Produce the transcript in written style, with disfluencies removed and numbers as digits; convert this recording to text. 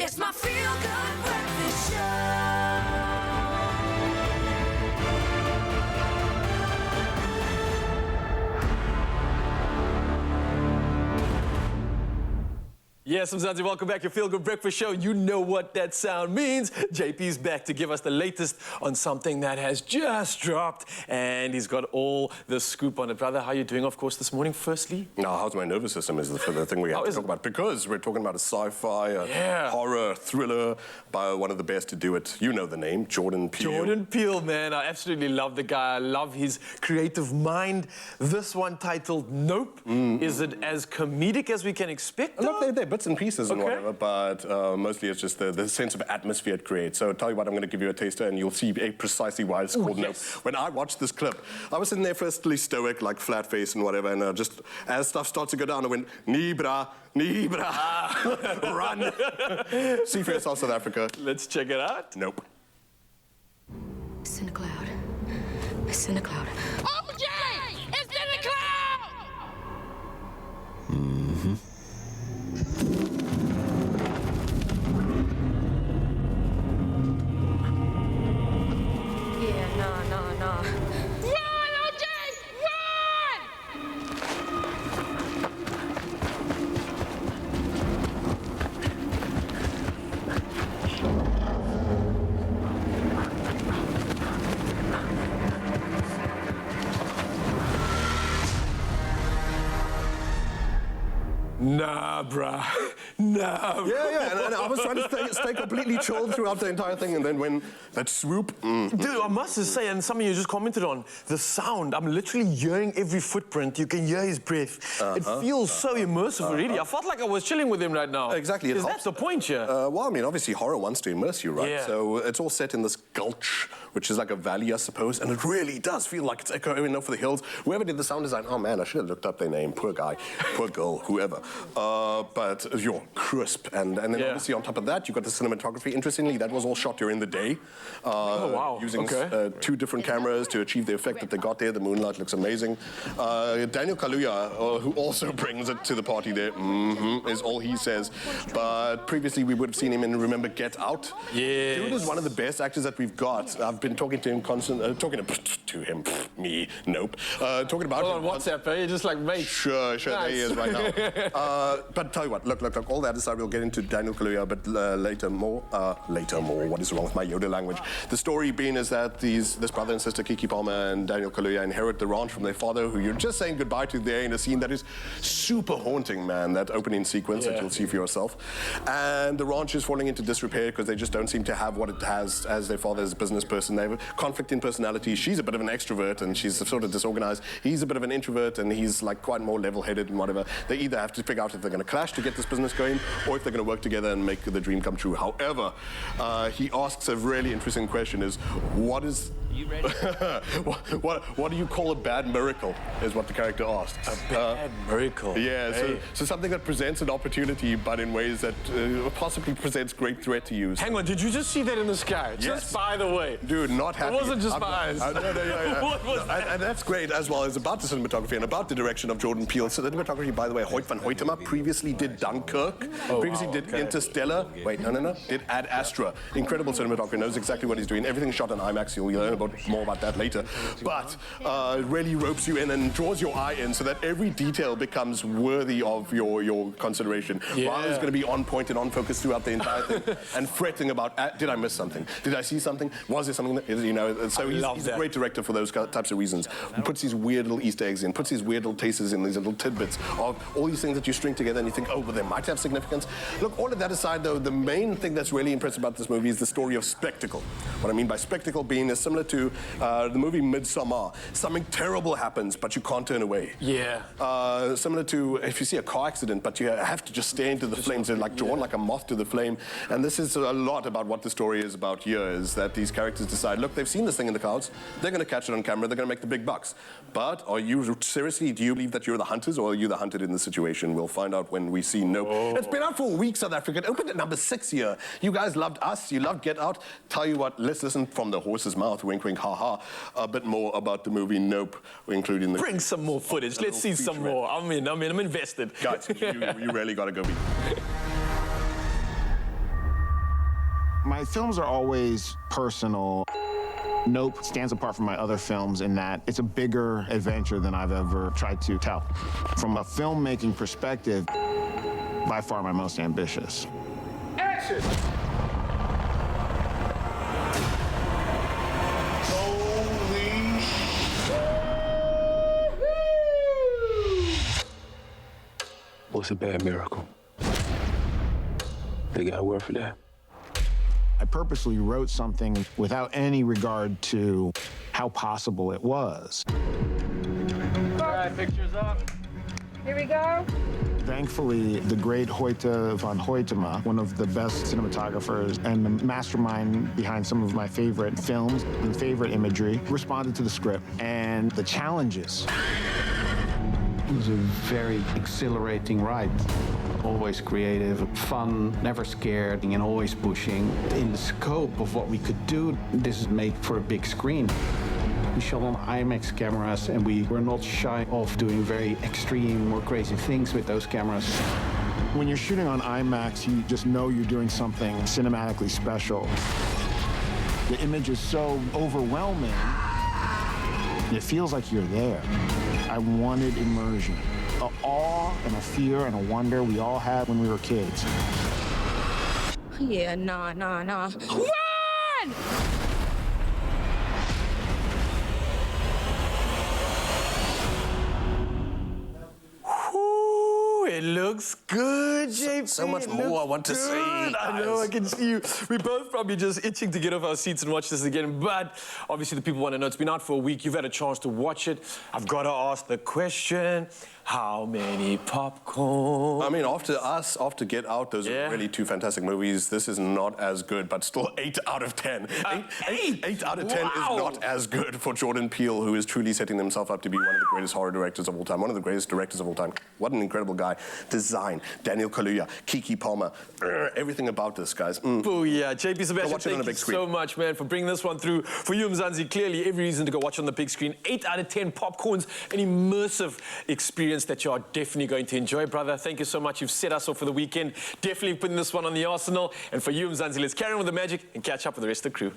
It's my feel-good breakfast show. Yes, Mzansi, welcome back. Your Feel Good Breakfast Show. You know what that sound means. JP's back to give us the latest on something that has just dropped, and he's got all the scoop on it. Brother, how are you doing, of course, this morning, firstly? Now, how's my nervous system is the thing we have to talk about, because we're talking about a sci-fi, horror, thriller by one of the best to do it. You know the name, Jordan Peele. Jordan Peele, man. I absolutely love the guy. I love his creative mind. This one titled Nope. Is it as comedic as we can expect? Look, they're bits and pieces and whatever, but mostly it's just the sense of atmosphere it creates. So tell you what, I'm going to give you a taster and you'll see precisely why it's called Nope. When I watched this clip, I was sitting there firstly stoic, like flat face and whatever, and just as stuff starts to go down, I went, Nibra, run. See for yourself, South Africa. Let's check it out. Nope. It's in a cloud. It's in a cloud. OJ! It's in the cloud! Yeah, nah. Run, OJ! Run! Nah, bruh. Nah. Yeah, and I was trying to stay completely chilled throughout the entire thing, and then when that swoop... Dude, I must just say, and some of you just commented on, the sound. I'm literally hearing every footprint. You can hear his breath. It feels so immersive, really. I felt like I was chilling with him right now. Exactly. Is that the point here? Well, I mean, obviously, horror wants to immerse you, right? Yeah. So it's all set in this gulch, which is like a valley, I suppose, and it really does feel like it's echoing over the hills. Whoever did the sound design, oh man, I should have looked up their name. Poor guy, poor girl, whoever. But you're crisp, and then obviously on top of that, you've got the cinematography. Interestingly, that was all shot during the day. Using two different cameras to achieve the effect that they got there. The moonlight looks amazing. Daniel Kaluuya, who also brings it to the party there, is all he says. But previously, we would have seen him in, remember, Get Out? Yeah. Dude is one of the best actors that we've got. I've been talking to him constantly, to him, me, nope. Talking about him. On WhatsApp, eh? You're just like, mate. Sure, Nice. there he is right now. But tell you what, look, all that aside, we'll get into Daniel Kaluuya, but later more. What is wrong with my Yoda language? The story being is that this brother and sister, Kiki Palmer and Daniel Kaluuya, inherit the ranch from their father, who you're just saying goodbye to there in a scene that is super haunting, man, that opening sequence that you'll see for yourself. And the ranch is falling into disrepair because they just don't seem to have what it has as their father's business person. They have a conflict in personality. She's a bit of an extrovert and she's sort of disorganized. He's a bit of an introvert and he's like quite more level-headed and whatever. They either have to figure out if they're going to clash to get this business going or if they're going to work together and make the dream come true. However, he asks a really interesting question: is what is... You ready? what do you call a bad miracle, is what the character asks. A bad miracle? Yeah, Hey. so something that presents an opportunity, but in ways that possibly presents great threat to you. Hang on, did you just see that in the sky? Yes. Just by the way. Dude, not happy. It wasn't just my eyes. No, yeah. What was that? And that's great as well. It's about the cinematography and about the direction of Jordan Peele. So the cinematography, by the way, Hoyt van Hoytema previously did Dunkirk, previously did Interstellar. Wait, no. Did Ad Astra. Incredible cinematographer, knows exactly what he's doing. Everything's shot on IMAX. You'll learn more about that later. But it really ropes you in and draws your eye in so that every detail becomes worthy of your consideration. Rather than going to be on point and on focus throughout the entire thing and fretting about, did I miss something? Did I see something? Was there something that, you know? So he's a great director for those types of reasons. Puts these weird little Easter eggs in, puts these weird little tasters in, these little tidbits of all these things that you string together and you think, oh, well, they might have significance. Look, all of that aside, though, the main thing that's really impressive about this movie is the story of spectacle. What I mean by spectacle being is similar to the movie Midsommar. Something terrible happens, but you can't turn away. Yeah. Similar to if you see a car accident, but you have to just stare into the flames. They're like drawn like a moth to the flame. And this is a lot about what the story is about here, is that these characters decide, look, they've seen this thing in the clouds. They're going to catch it on camera. They're going to make the big bucks. But are you seriously, do you believe that you're the hunters or are you the hunted in the situation? We'll find out when we see Nope. It's been out for a week, South Africa. It opened at number 6 here. You guys loved Us. You loved Get Out. Tell you what, let's listen from the horse's mouth, wink, wink, ha, ha, a bit more about the movie Nope, including the... Bring some more footage. Let's see some more. I'm in. I'm invested. Guys, you really got to go be... My films are always personal. Nope stands apart from my other films in that it's a bigger adventure than I've ever tried to tell. From a filmmaking perspective, by far my most ambitious. Action! Holy What's a bad miracle? They got a word for that? I purposely wrote something without any regard to how possible it was. All right, pictures up. Here we go. Thankfully, the great Hoyte van Hoytema, one of the best cinematographers and the mastermind behind some of my favorite films and favorite imagery, responded to the script and the challenges. It was a very exhilarating ride. Always creative, fun, never scared, and always pushing. In the scope of what we could do, this is made for a big screen. We shot on IMAX cameras, and we were not shy of doing very extreme or crazy things with those cameras. When you're shooting on IMAX, you just know you're doing something cinematically special. The image is so overwhelming, it feels like you're there. I wanted immersion. An awe and a fear and a wonder we all had when we were kids. Yeah, nah. Run! Ooh, it looks good, JP. so much It more looks I want to good. see, I know, guys. I can see you. We're both probably just itching to get off our seats and watch this again. But obviously, the people want to know. It's been out for a week. You've had a chance to watch it. I've got to ask the question: how many popcorn? I mean, after Get Out, those Yeah. are really two fantastic movies. This is not as good, but still 8 out of 10. 8 out of 10 Wow. is not as good for Jordan Peele, who is truly setting himself up to be one of the greatest horror directors of all time, one of the greatest directors of all time. What an incredible guy. Design, Daniel Kaluuya, Kiki Palmer, everything about this, guys. Booyah. JP Sebastian, watch it on thank the you big screen. so much, man, for bringing this one through. For you, Mzansi, clearly every reason to go watch on the big screen. 8 out of 10 popcorns, an immersive experience that you are definitely going to enjoy, brother. Thank you so much. You've set us off for the weekend. Definitely putting this one on the arsenal. And for you, Mzansi, let's carry on with the magic and catch up with the rest of the crew.